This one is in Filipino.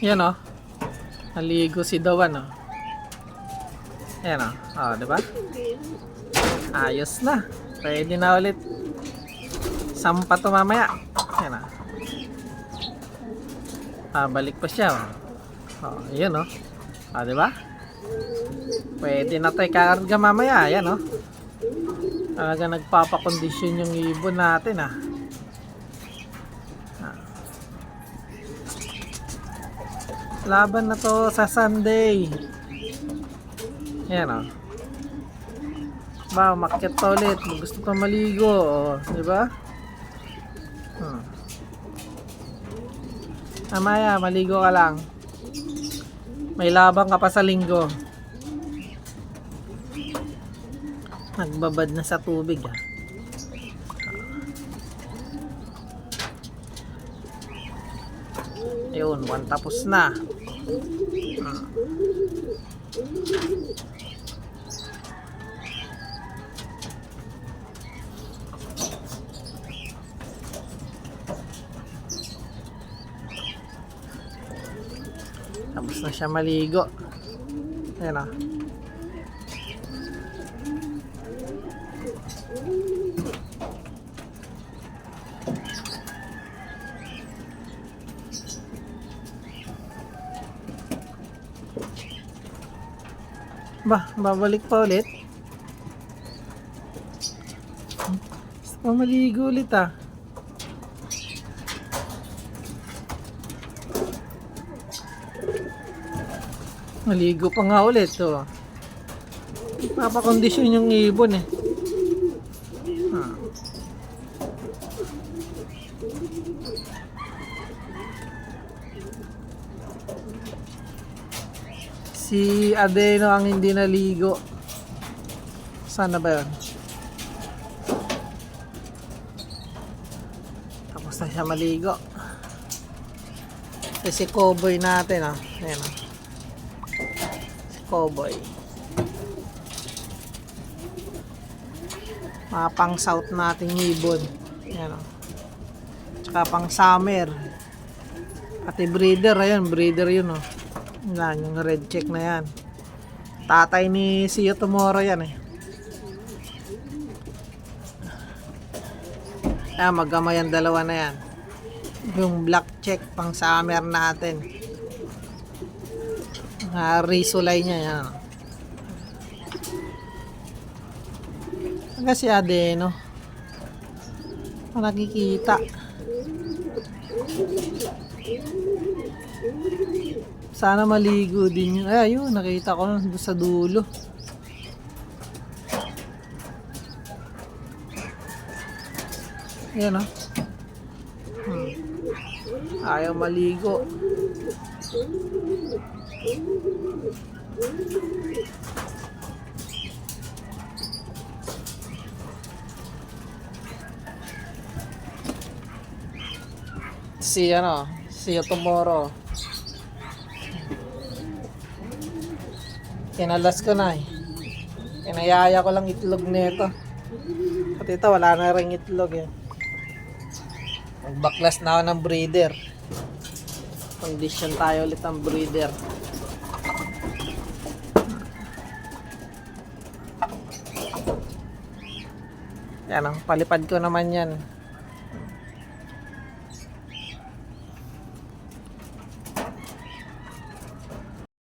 Yan o. Naligo si Dawan o. Yan o. O, diba? Ayos na. Pwede na ulit. Sampa to mamaya. Yan o. Balik pa siya o. O, yun o. O, diba? Pwede na tayo kakarga mamaya. Yan o. Talaga nagpapakondisyon yung ibon natin ah. Laban na to sa Sunday. Yan o. Ba, umakyat pa ulit. Gusto pa maligo. O, diba? Mamaya, maligo ka lang. May labang ka pa sa linggo. Nagbabad na sa tubig ah. Ayun, one tapos na. Tapos na siya maligo. Ayan ah. Ba, babalik pa ulit. Gusto pa maligo ulit ah. Maligo pa nga ulit oh. Papakondisyon yung ibon eh. Si Adeno ang hindi naligo. Sana ba yun? Tapos na siya maligo. Si Cowboy natin ah. Ayan ah. Si Cowboy. Mga pang south nating ibon. Ayan ah. Tsaka pang summer. Pati breeder. Ayan, breeder yun oh. Yan, yung red check na yan. Tatay ni See You Tomorrow yan eh. Ayan, magkamay ang dalawa na yan. Yung black check pang summer natin. Risulay niya yan. Hanggang si Adeno. Nakikita. Sana maligo din yun. Ay, ayun, nakita ko doon sa dulo. Ayan o. Ayaw maligo. See You Tomorrow. Kinalas ko na eh. Kinayaya ko lang itlog nito. At ito wala na ring itlog eh. Magbaklas na ako ng breeder. Condition tayo ulit ang breeder. Yan ang palipad ko naman yan.